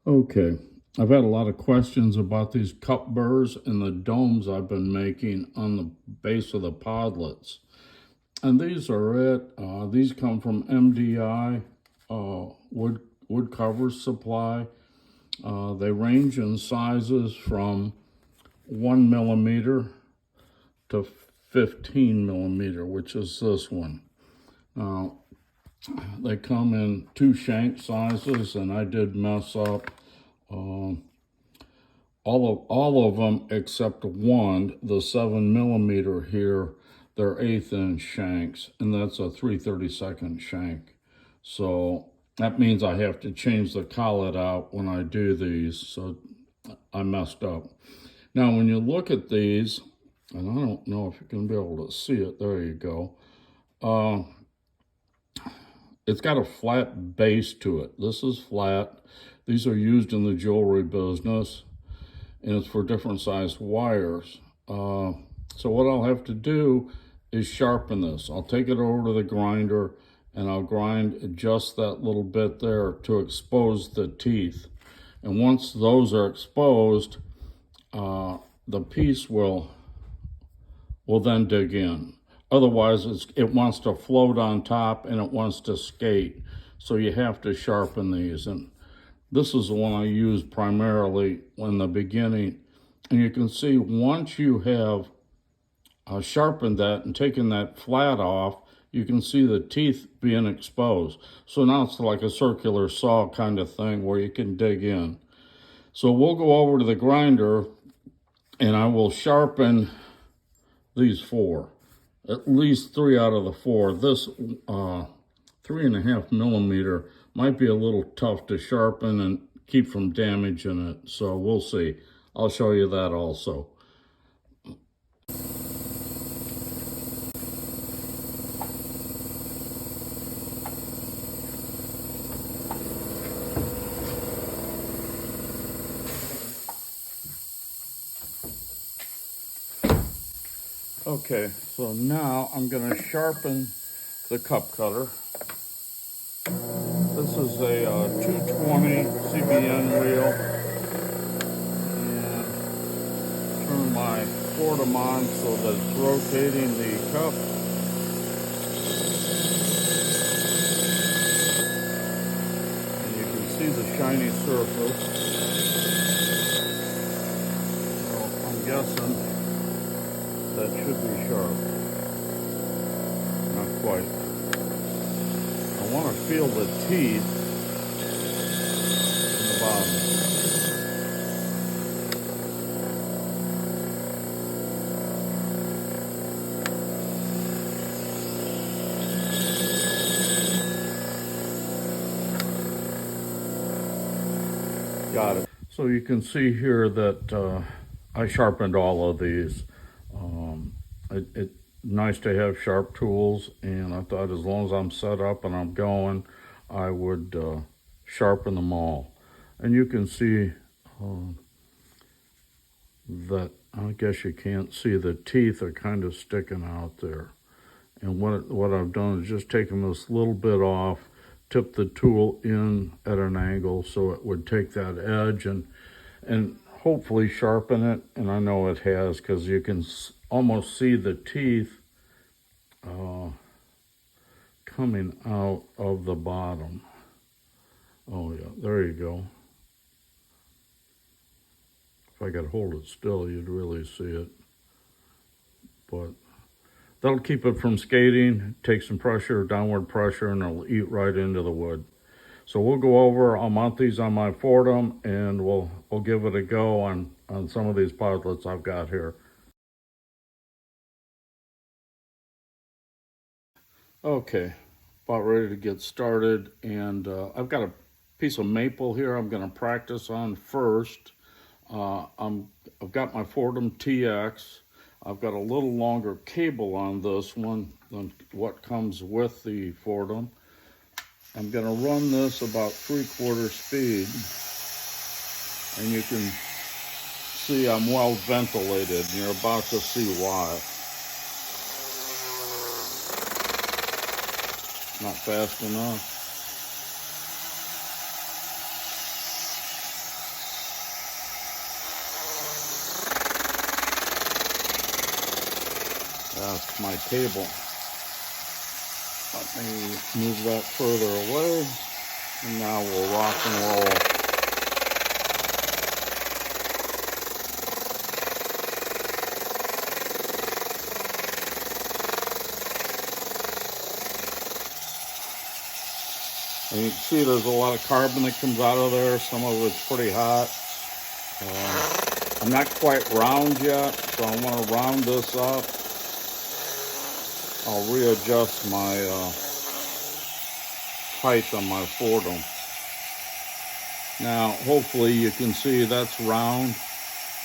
Okay, I've had a lot of questions about these cup burrs and the domes I've been making on the base of the podlets. And these are it. These come from MDI wood covers supply. They range in sizes from 1 millimeter to 15 millimeter, which is this one. Now, they come in two shank sizes, and I did mess up all of them except one, the 7 millimeter here. They're 1/8 inch shanks, and that's a 3/32 shank. So that means I have to change the collet out when I do these. So I messed up. Now, when you look at these, and I don't know if you're going to be able to see it. There you go. It's got a flat base to it. This is flat. These are used in the jewelry business, and it's for different size wires. So what I'll have to do is sharpen this. I'll take it over to the grinder, and I'll grind just that little bit there to expose the teeth. And once those are exposed, the piece will then dig in. Otherwise, it wants to float on top and it wants to skate. So you have to sharpen these. And this is the one I use primarily in the beginning. And you can see once you have sharpened that and taken that flat off, you can see the teeth being exposed. So now it's like a circular saw kind of thing where you can dig in. So we'll go over to the grinder and I will sharpen these four. At least 3 out of the 4. This 3.5 millimeter might be a little tough to sharpen and keep from damaging it. So we'll see. I'll show you that also. Okay, so now I'm going to sharpen the cup cutter. This is a 220 CBN wheel, and turn my Fordham on so that it's rotating the cup. And you can see the shiny surface. So I'm guessing that should be sharp. Not quite. I want to feel the teeth in the bottom. Got it. So you can see here that I sharpened all of these. It's nice to have sharp tools, and I thought as long as I'm set up and I'm going, I would sharpen them all. And you can see that, I guess you can't see, the teeth are kind of sticking out there. And what I've done is just taken this little bit off, tip the tool in at an angle so it would take that edge and hopefully sharpen it. And I know it has, because you can almost see the teeth coming out of the bottom. Oh yeah, there you go. If I could hold it still, you'd really see it. But that'll keep it from skating, take some pressure, downward pressure, and it'll eat right into the wood. So we'll go over, I'll mount these on my Fordham, and we'll give it a go on some of these podlets I've got here. Okay, about ready to get started, and I've got a piece of maple here I'm going to practice on first. I've got my Fordham TX. I've got a little longer cable on this one than what comes with the Fordham. I'm going to run this about 3/4 speed, and you can see I'm well ventilated, and you're about to see why. Not fast enough. readjust my cable. Let me move that further away, and now we'll rock and roll. And you can see there's a lot of carbon that comes out of there. Some of it's pretty hot. I'm not quite round yet, so I want to round this up. I'll readjust my height on my Fordham. Now, hopefully you can see that's round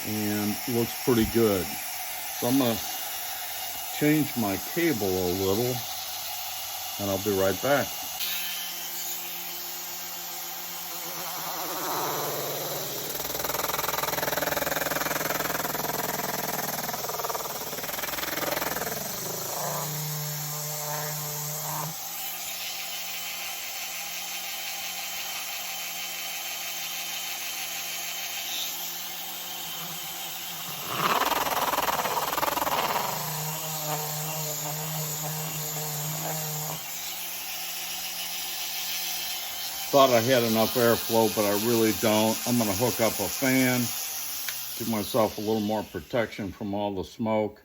and looks pretty good. So I'm going to change my cable a little, and I'll be right back. Thought I had enough airflow, but I really don't. I'm going to hook up a fan, give myself a little more protection from all the smoke.